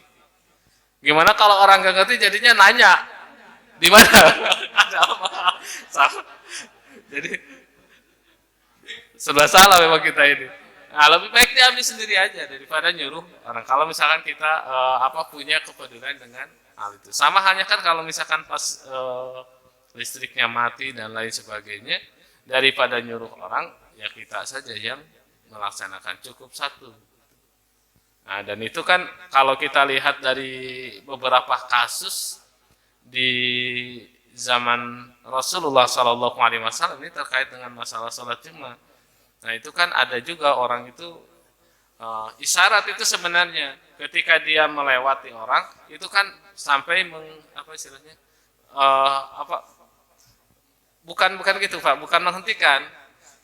Gimana kalau orang nggak ngerti jadinya nanya di mana ada apa? Jadi sudah salah memang kita ini. Nah, lebih baik diambil sendiri aja daripada nyuruh orang. Kalau misalkan kita punya kepedulian dengan hal itu. Sama halnya kan kalau misalkan pas listriknya mati dan lain sebagainya, daripada nyuruh orang, ya kita saja yang melaksanakan, cukup satu. Nah, dan itu kan kalau kita lihat dari beberapa kasus di zaman Rasulullah SAW ini terkait dengan masalah sholat Jumat. Nah itu kan ada juga orang itu isyarat itu sebenarnya ketika dia melewati orang itu kan sampai apa istilahnya apa bukan gitu Pak, bukan menghentikan,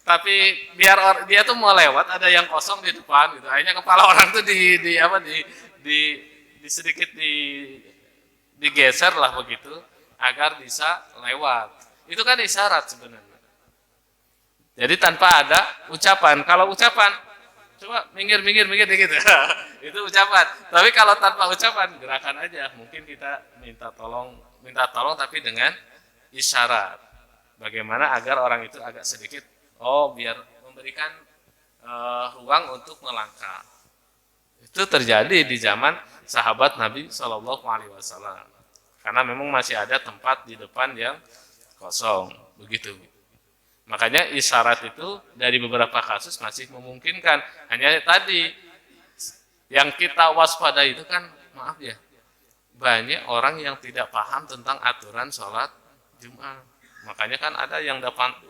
tapi biar dia tuh mau lewat ada yang kosong di depan gitu, akhirnya kepala orang tuh di apa di, di sedikit digeser lah begitu agar bisa lewat. Itu kan isyarat sebenarnya. Jadi tanpa ada ucapan. Kalau ucapan, coba minggir gitu. Itu ucapan. Tapi kalau tanpa ucapan, gerakan aja. Mungkin kita minta tolong tapi dengan isyarat. Bagaimana agar orang itu agak sedikit, biar memberikan ruang untuk melangkah. Itu terjadi di zaman sahabat Nabi Shallallahu Alaihi Wasallam. Karena memang masih ada tempat di depan yang kosong, begitu. Makanya isyarat itu dari beberapa kasus masih memungkinkan. Hanya tadi yang kita waspada itu kan, maaf ya, banyak orang yang tidak paham tentang aturan sholat Jumat. Makanya kan ada yang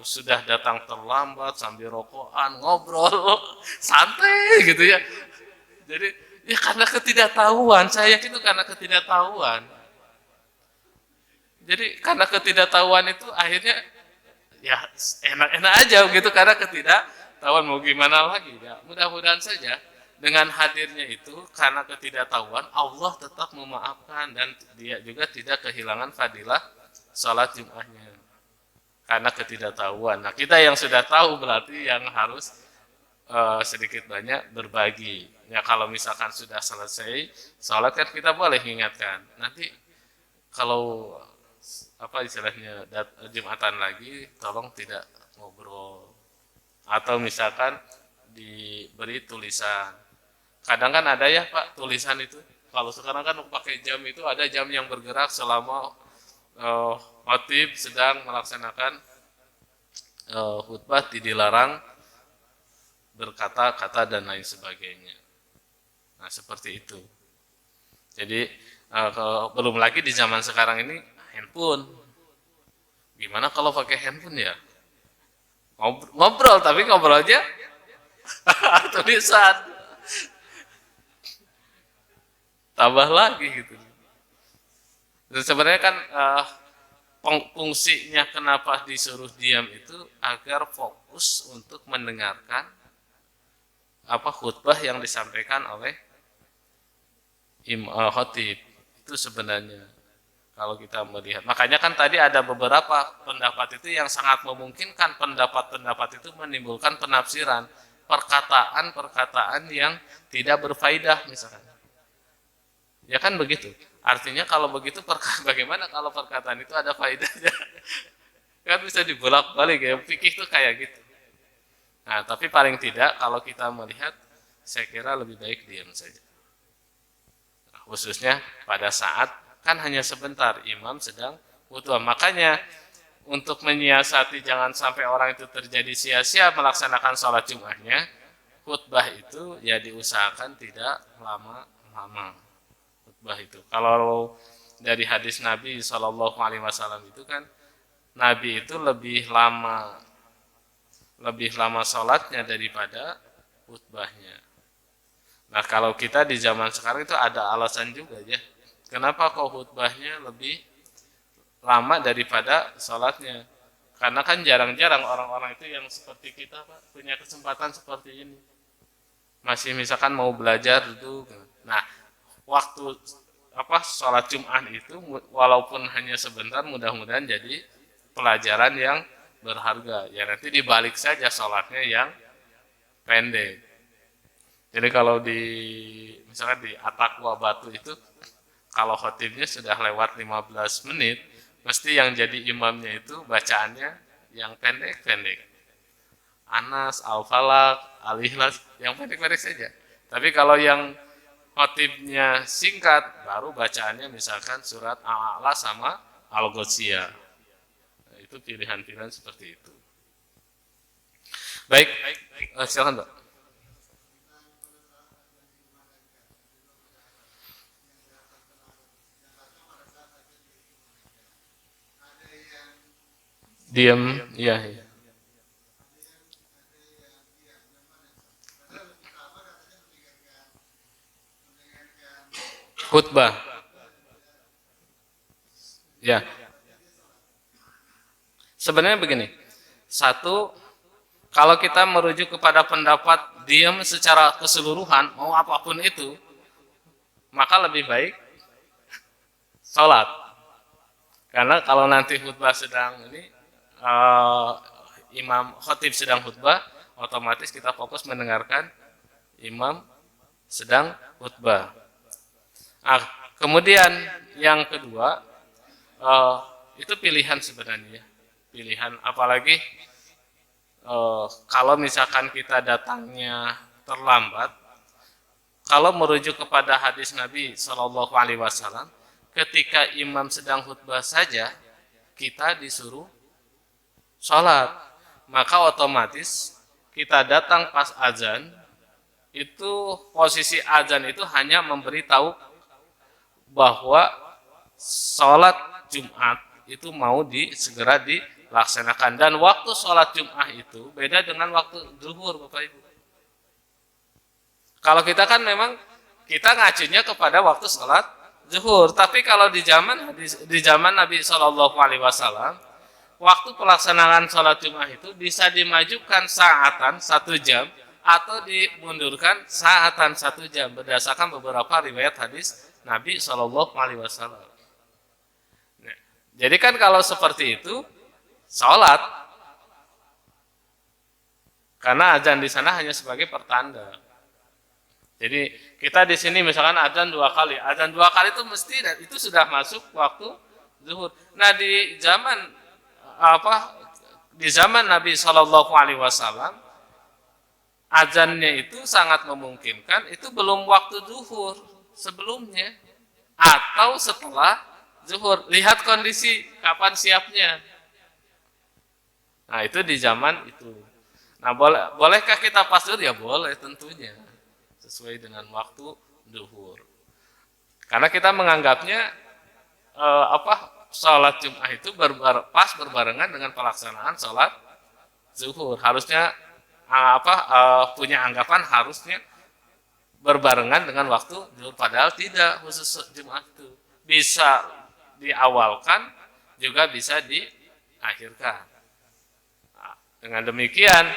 sudah datang terlambat sambil rokokan, ngobrol, santai gitu ya. Jadi ya karena ketidaktahuan, saya yakin itu karena ketidaktahuan. Jadi karena ketidaktahuan itu akhirnya ya enak-enak aja gitu karena ketidaktahuan, mau gimana lagi ya. Mudah-mudahan saja dengan hadirnya itu karena ketidaktahuan Allah tetap memaafkan dan dia juga tidak kehilangan fadilah sholat Jumatnya karena ketidaktahuan. Nah kita yang sudah tahu berarti yang harus sedikit banyak berbagi. Ya kalau misalkan sudah selesai sholat kan kita boleh mengingatkan. Nanti kalau apa istilahnya Jumatan lagi tolong tidak ngobrol, atau misalkan diberi tulisan. Kadang kan ada ya Pak tulisan itu, kalau sekarang kan pakai jam itu ada jam yang bergerak selama khatib sedang melaksanakan khutbah dilarang berkata-kata dan lain sebagainya. Nah seperti itu. Jadi belum lagi di zaman sekarang ini handphone. Gimana kalau pakai handphone ya? Ngobrol tapi ngobrolnya tulisan. Tambah lagi gitu. Dan sebenarnya kan fungsinya kenapa disuruh diam itu agar fokus untuk mendengarkan apa khutbah yang disampaikan oleh khatib. Itu sebenarnya kalau kita melihat. Makanya kan tadi ada beberapa pendapat itu yang sangat memungkinkan pendapat-pendapat itu menimbulkan penafsiran, perkataan-perkataan yang tidak berfaedah misalkan. Ya kan begitu. Artinya kalau begitu bagaimana kalau perkataan itu ada faedahnya? Kan bisa dibolak-balik ya. Fikih itu kayak gitu. Nah, tapi paling tidak kalau kita melihat, saya kira lebih baik diam saja. Nah, khususnya pada saat kan hanya sebentar imam sedang khutbah. Makanya untuk menyiasati jangan sampai orang itu terjadi sia-sia melaksanakan sholat Jumatnya, khutbah itu ya diusahakan tidak lama-lama. Khutbah itu. Kalau dari hadis Nabi Shallallahu Alaihi Wasallam itu kan Nabi itu lebih lama sholatnya daripada khutbahnya. Nah kalau kita di zaman sekarang itu ada alasan juga ya. Kenapa kok khutbahnya lebih lama daripada sholatnya? Karena kan jarang-jarang orang-orang itu yang seperti kita Pak punya kesempatan seperti ini. Masih misalkan mau belajar duduk. Nah waktu sholat Jumat itu walaupun hanya sebentar mudah-mudahan jadi pelajaran yang berharga. Ya nanti dibalik saja sholatnya yang pendek. Jadi kalau misalkan di Atakwa Batu itu kalau khotibnya sudah lewat 15 menit, mesti yang jadi imamnya itu bacaannya yang pendek-pendek. Anas, Al-Falaq, Al-Ikhlas, yang pendek-pendek saja. Tapi kalau yang khotibnya singkat, baru bacaannya misalkan surat Al-A'la sama Al-Ghoshiyah. Nah, itu pilihan-pilihan seperti itu. Baik, silakan Pak. Diam, iya. khutbah. Ya, sebenarnya begini. Satu, kalau kita merujuk kepada pendapat diam secara keseluruhan, mau apapun itu, maka lebih baik sholat. Karena kalau nanti khutbah sedang ini, imam khotib sedang khutbah, otomatis kita fokus mendengarkan imam sedang khutbah. Kemudian yang kedua, itu pilihan sebenarnya. Pilihan, apalagi kalau misalkan kita datangnya terlambat, kalau merujuk kepada hadis Nabi Shallallahu Alaihi Wasallam, ketika imam sedang khutbah saja kita disuruh sholat, maka otomatis kita datang pas azan, itu posisi azan itu hanya memberitahu bahwa sholat Jumat itu mau segera dilaksanakan, dan waktu sholat Jumat itu beda dengan waktu zuhur, Bapak Ibu. Kalau kita kan memang kita ngacunya kepada waktu sholat zuhur, tapi kalau di zaman Nabi Shallallahu Alaihi Wasallam, waktu pelaksanaan sholat Jumat itu bisa dimajukan saatan 1 jam atau dimundurkan saatan 1 jam berdasarkan beberapa riwayat hadis Nabi Shallallahu Alaihi Wasallam. Jadi kan kalau seperti itu sholat, karena azan di sana hanya sebagai pertanda. Jadi kita di sini misalkan azan 2 kali, azan 2 kali itu mesti itu sudah masuk waktu zuhur. Nah di zaman Nabi Shallallahu Alaihi Wasallam, azannya itu sangat memungkinkan itu belum waktu zuhur, sebelumnya atau setelah zuhur. Lihat kondisi kapan siapnya. Nah itu di zaman itu. Nah bolehkah kita pas zuhur? Ya boleh tentunya, sesuai dengan waktu zuhur. Karena kita menganggapnya sholat Jumat itu pas berbarengan dengan pelaksanaan sholat zuhur. Harusnya punya anggapan harusnya berbarengan dengan waktu zuhur, padahal tidak. Khusus Jumat itu bisa diawalkan juga bisa diakhirkan. Nah, dengan demikian,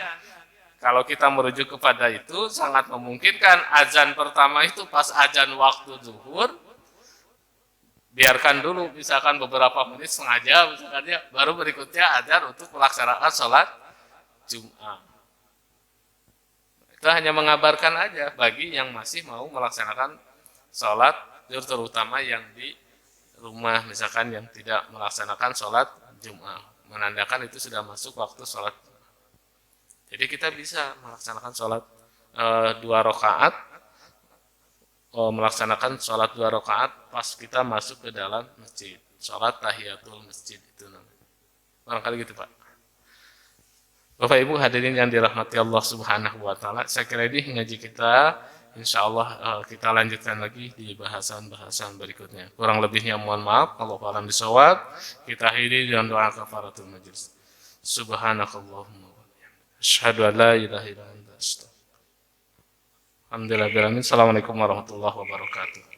kalau kita merujuk kepada itu, sangat memungkinkan azan pertama itu pas azan waktu zuhur, biarkan dulu misalkan beberapa menit, setengah jam misalkan ya, baru berikutnya azan untuk pelaksanaan sholat Jumat. Itu hanya mengabarkan aja bagi yang masih mau melaksanakan sholat zuhur, terutama yang di rumah misalkan yang tidak melaksanakan sholat Jumat, menandakan itu sudah masuk waktu sholat. Jadi kita bisa melaksanakan sholat 2 rakaat, melaksanakan sholat 2 rakaat pas kita masuk ke dalam masjid, sholat tahiyatul masjid itu namanya. Barangkali gitu Pak. Bapak Ibu hadirin yang dirahmati Allah Subhanahu Wa Taala, saya kira ini ngaji kita. Insya Allah kita lanjutkan lagi di bahasan-bahasan berikutnya. Kurang lebihnya mohon maaf. Kalau a'lam bishawab, kita akhiri dengan doa kafaratul majelis. Subhanakallahumma wa bihamdika, asyhadu an la ilaha illa anta, astaghfiruka. Alhamdulillah. Assalamualaikum warahmatullahi wabarakatuh.